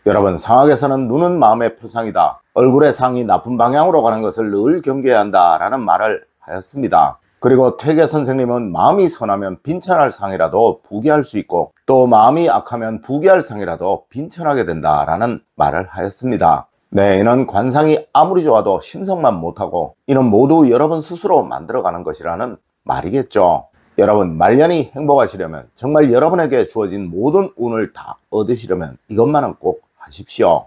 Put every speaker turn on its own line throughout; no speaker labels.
여러분, 상학에서는 눈은 마음의 표상이다. 얼굴의 상이 나쁜 방향으로 가는 것을 늘 경계해야 한다라는 말을 하였습니다. 그리고 퇴계 선생님은 마음이 선하면 빈천할 상이라도 부귀할 수 있고 또 마음이 악하면 부귀할 상이라도 빈천하게 된다라는 말을 하였습니다. 네, 이는 관상이 아무리 좋아도 심성만 못하고 이는 모두 여러분 스스로 만들어가는 것이라는 말이겠죠. 여러분, 말년이 행복하시려면, 정말 여러분에게 주어진 모든 운을 다 얻으시려면 이것만은 꼭 하십시오.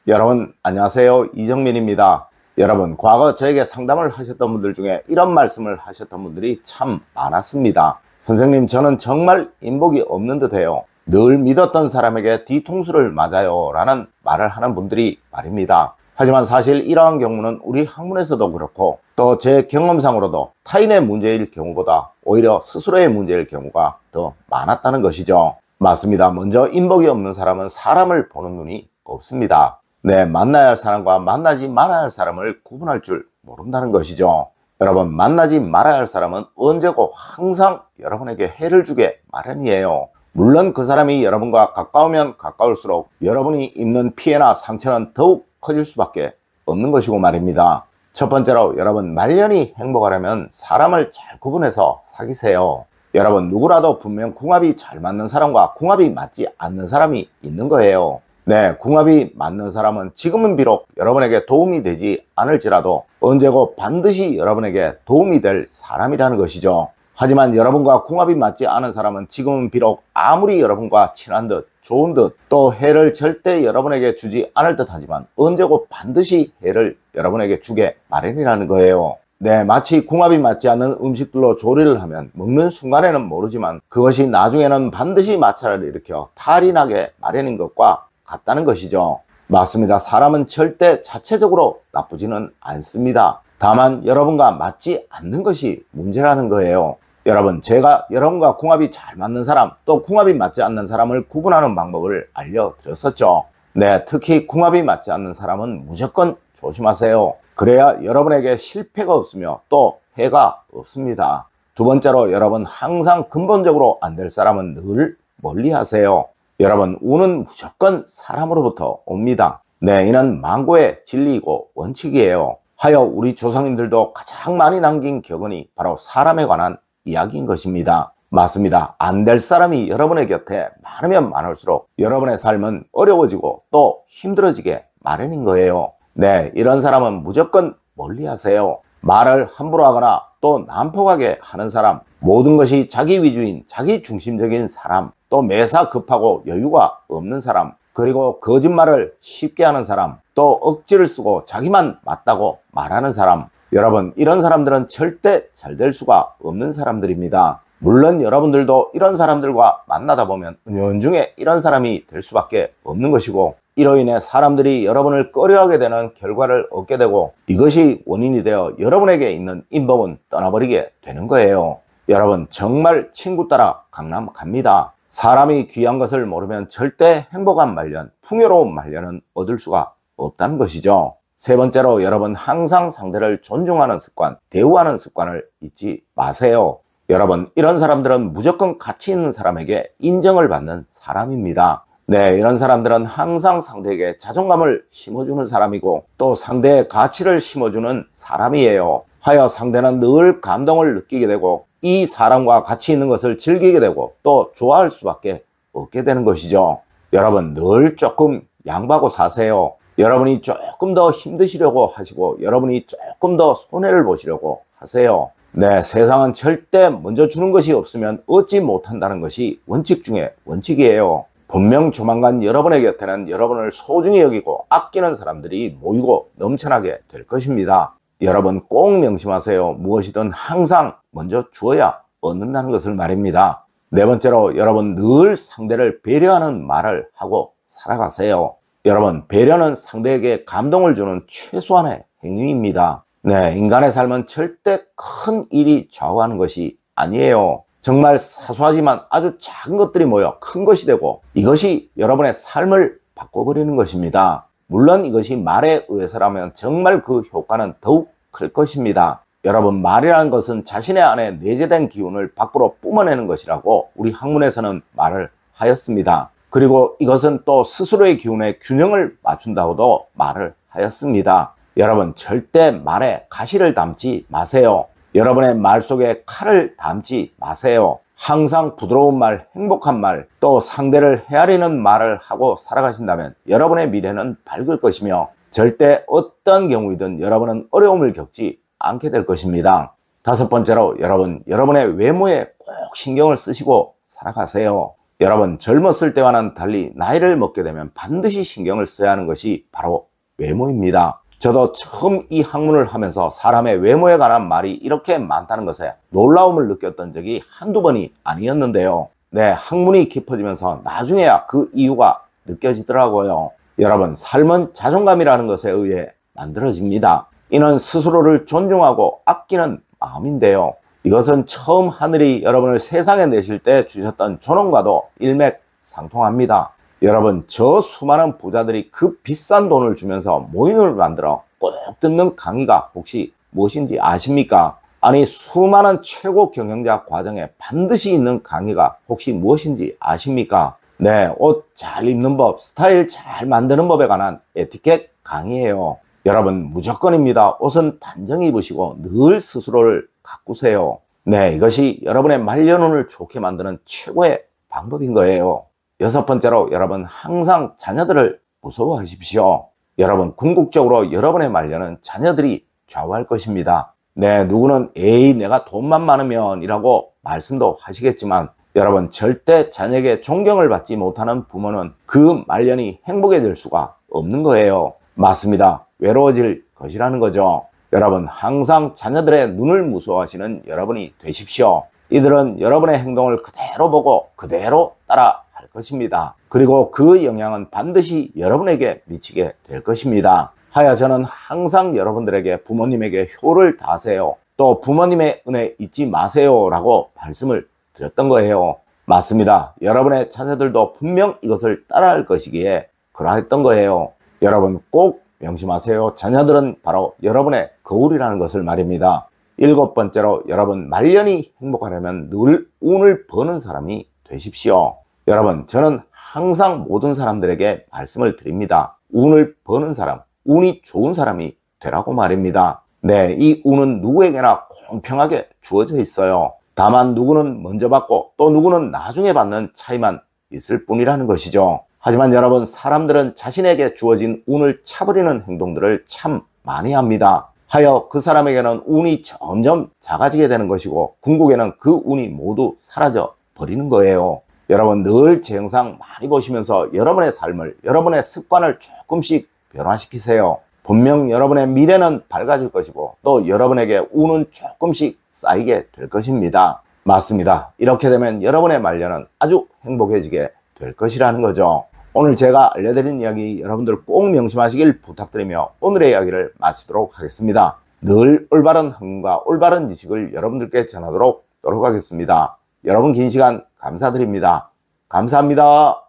여러분 안녕하세요, 이정민입니다. 여러분, 과거 저에게 상담을 하셨던 분들 중에 이런 말씀을 하셨던 분들이 참 많았습니다. 선생님, 저는 정말 인복이 없는 듯해요. 늘 믿었던 사람에게 뒤통수를 맞아요 라는 말을 하는 분들이 말입니다. 하지만 사실 이러한 경우는 우리 학문에서도 그렇고 또 제 경험상으로도 타인의 문제일 경우보다 오히려 스스로의 문제일 경우가 더 많았다는 것이죠. 맞습니다. 먼저 인복이 없는 사람은 사람을 보는 눈이 없습니다. 네, 만나야 할 사람과 만나지 말아야 할 사람을 구분할 줄 모른다는 것이죠. 여러분, 만나지 말아야 할 사람은 언제고 항상 여러분에게 해를 주게 마련이에요. 물론 그 사람이 여러분과 가까우면 가까울수록 여러분이 입는 피해나 상처는 더욱 커질 수밖에 없는 것이고 말입니다. 첫 번째로, 여러분, 말년이 행복하려면 사람을 잘 구분해서 사귀세요. 여러분, 누구라도 분명 궁합이 잘 맞는 사람과 궁합이 맞지 않는 사람이 있는 거예요. 네, 궁합이 맞는 사람은 지금은 비록 여러분에게 도움이 되지 않을지라도 언제고 반드시 여러분에게 도움이 될 사람이라는 것이죠. 하지만 여러분과 궁합이 맞지 않은 사람은 지금은 비록 아무리 여러분과 친한 듯 좋은 듯 또 해를 절대 여러분에게 주지 않을 듯 하지만 언제고 반드시 해를 여러분에게 주게 마련이라는 거예요. 네, 마치 궁합이 맞지 않는 음식들로 조리를 하면 먹는 순간에는 모르지만 그것이 나중에는 반드시 마찰을 일으켜 탈이 나게 마련인 것과 같다는 것이죠. 맞습니다. 사람은 절대 자체적으로 나쁘지는 않습니다. 다만 여러분과 맞지 않는 것이 문제라는 거예요. 여러분, 제가 여러분과 궁합이 잘 맞는 사람 또 궁합이 맞지 않는 사람을 구분하는 방법을 알려드렸었죠. 네, 특히 궁합이 맞지 않는 사람은 무조건 조심하세요. 그래야 여러분에게 실패가 없으며 또 해가 없습니다. 두 번째로, 여러분 항상 근본적으로 안 될 사람은 늘 멀리 하세요. 여러분, 운은 무조건 사람으로부터 옵니다. 네, 이는 만고의 진리이고 원칙이에요. 하여 우리 조상님들도 가장 많이 남긴 격언이 바로 사람에 관한 이야기인 것입니다. 맞습니다. 안 될 사람이 여러분의 곁에 많으면 많을수록 여러분의 삶은 어려워지고 또 힘들어지게 마련인 거예요. 네, 이런 사람은 무조건 멀리 하세요. 말을 함부로 하거나 또 난폭하게 하는 사람, 모든 것이 자기 위주인 자기 중심적인 사람, 또 매사 급하고 여유가 없는 사람, 그리고 거짓말을 쉽게 하는 사람, 또 억지를 쓰고 자기만 맞다고 말하는 사람, 여러분, 이런 사람들은 절대 잘 될 수가 없는 사람들입니다. 물론 여러분들도 이런 사람들과 만나다 보면 은연중에 이런 사람이 될 수밖에 없는 것이고 이로 인해 사람들이 여러분을 꺼려하게 되는 결과를 얻게 되고 이것이 원인이 되어 여러분에게 있는 인복은 떠나버리게 되는 거예요. 여러분, 정말 친구 따라 강남 갑니다. 사람이 귀한 것을 모르면 절대 행복한 말년, 풍요로운 말년은 얻을 수가 없다는 것이죠. 세 번째로, 여러분 항상 상대를 존중하는 습관, 대우하는 습관을 잊지 마세요. 여러분, 이런 사람들은 무조건 가치 있는 사람에게 인정을 받는 사람입니다. 네, 이런 사람들은 항상 상대에게 자존감을 심어주는 사람이고 또 상대의 가치를 심어주는 사람이에요. 하여 상대는 늘 감동을 느끼게 되고 이 사람과 같이 있는 것을 즐기게 되고 또 좋아할 수밖에 없게 되는 것이죠. 여러분, 늘 조금 양보하고 사세요. 여러분이 조금 더 힘드시려고 하시고 여러분이 조금 더 손해를 보시려고 하세요. 네, 세상은 절대 먼저 주는 것이 없으면 얻지 못한다는 것이 원칙 중에 원칙이에요. 분명 조만간 여러분의 곁에는 여러분을 소중히 여기고 아끼는 사람들이 모이고 넘쳐나게 될 것입니다. 여러분 꼭 명심하세요. 무엇이든 항상 먼저 주어야 얻는다는 것을 말입니다. 네 번째로, 여러분 늘 상대를 배려하는 말을 하고 살아가세요. 여러분, 배려는 상대에게 감동을 주는 최소한의 행위입니다. 네, 인간의 삶은 절대 큰 일이 좌우하는 것이 아니에요. 정말 사소하지만 아주 작은 것들이 모여 큰 것이 되고 이것이 여러분의 삶을 바꿔버리는 것입니다. 물론 이것이 말에 의해서라면 정말 그 효과는 더욱 클 것입니다. 여러분, 말이라는 것은 자신의 안에 내재된 기운을 밖으로 뿜어내는 것이라고 우리 학문에서는 말을 하였습니다. 그리고 이것은 또 스스로의 기운에 균형을 맞춘다고도 말을 하였습니다. 여러분, 절대 말에 가시를 담지 마세요. 여러분의 말 속에 칼을 담지 마세요. 항상 부드러운 말, 행복한 말, 또 상대를 헤아리는 말을 하고 살아가신다면 여러분의 미래는 밝을 것이며 절대 어떤 경우이든 여러분은 어려움을 겪지 않게 될 것입니다. 다섯 번째로 여러분의 외모에 꼭 신경을 쓰시고 살아가세요. 여러분, 젊었을 때와는 달리 나이를 먹게 되면 반드시 신경을 써야 하는 것이 바로 외모입니다. 저도 처음 이 학문을 하면서 사람의 외모에 관한 말이 이렇게 많다는 것에 놀라움을 느꼈던 적이 한두 번이 아니었는데요. 네, 학문이 깊어지면서 나중에야 그 이유가 느껴지더라고요. 여러분, 삶은 자존감이라는 것에 의해 만들어집니다. 이는 스스로를 존중하고 아끼는 마음인데요. 이것은 처음 하늘이 여러분을 세상에 내실 때 주셨던 존엄과도 일맥상통합니다. 여러분, 저 수많은 부자들이 그 비싼 돈을 주면서 모임을 만들어 꼭 듣는 강의가 혹시 무엇인지 아십니까? 아니, 수많은 최고 경영자 과정에 반드시 있는 강의가 혹시 무엇인지 아십니까? 네, 옷 잘 입는 법, 스타일 잘 만드는 법에 관한 에티켓 강의예요. 여러분, 무조건입니다. 옷은 단정히 입으시고 늘 스스로를 가꾸세요. 네, 이것이 여러분의 말년운을 좋게 만드는 최고의 방법인 거예요. 여섯 번째로 여러분, 항상 자녀들을 무서워하십시오. 여러분, 궁극적으로 여러분의 말년은 자녀들이 좌우할 것입니다. 네, 누구는 에이, 내가 돈만 많으면 이라고 말씀도 하시겠지만 여러분, 절대 자녀에게 존경을 받지 못하는 부모는 그 말년이 행복해질 수가 없는 거예요. 맞습니다. 외로워질 것이라는 거죠. 여러분, 항상 자녀들의 눈을 무서워하시는 여러분이 되십시오. 이들은 여러분의 행동을 그대로 보고 그대로 따라 할 것입니다. 그리고 그 영향은 반드시 여러분에게 미치게 될 것입니다. 하여 저는 항상 여러분들에게 부모님에게 효를 다하세요. 또 부모님의 은혜 잊지 마세요 라고 말씀을 드렸던 거예요. 맞습니다. 여러분의 자녀들도 분명 이것을 따라할 것이기에 그러했던 거예요. 여러분, 꼭 명심하세요. 자녀들은 바로 여러분의 거울이라는 것을 말입니다. 일곱 번째로 여러분, 말년이 행복하려면 늘 운을 버는 사람이 되십시오. 여러분, 저는 항상 모든 사람들에게 말씀을 드립니다. 운을 버는 사람, 운이 좋은 사람이 되라고 말입니다. 네, 이 운은 누구에게나 공평하게 주어져 있어요. 다만 누구는 먼저 받고 또 누구는 나중에 받는 차이만 있을 뿐이라는 것이죠. 하지만 여러분, 사람들은 자신에게 주어진 운을 차버리는 행동들을 참 많이 합니다. 하여 그 사람에게는 운이 점점 작아지게 되는 것이고 궁극에는 그 운이 모두 사라져 버리는 거예요. 여러분, 늘 제 영상 많이 보시면서 여러분의 삶을, 여러분의 습관을 조금씩 변화시키세요. 분명 여러분의 미래는 밝아질 것이고 또 여러분에게 운은 조금씩 쌓이게 될 것입니다. 맞습니다. 이렇게 되면 여러분의 말년은 아주 행복해지게 될 것이라는 거죠. 오늘 제가 알려드린 이야기 여러분들 꼭 명심하시길 부탁드리며 오늘의 이야기를 마치도록 하겠습니다. 늘 올바른 학문과 올바른 지식을 여러분들께 전하도록 노력하겠습니다. 여러분, 긴 시간 감사드립니다. 감사합니다.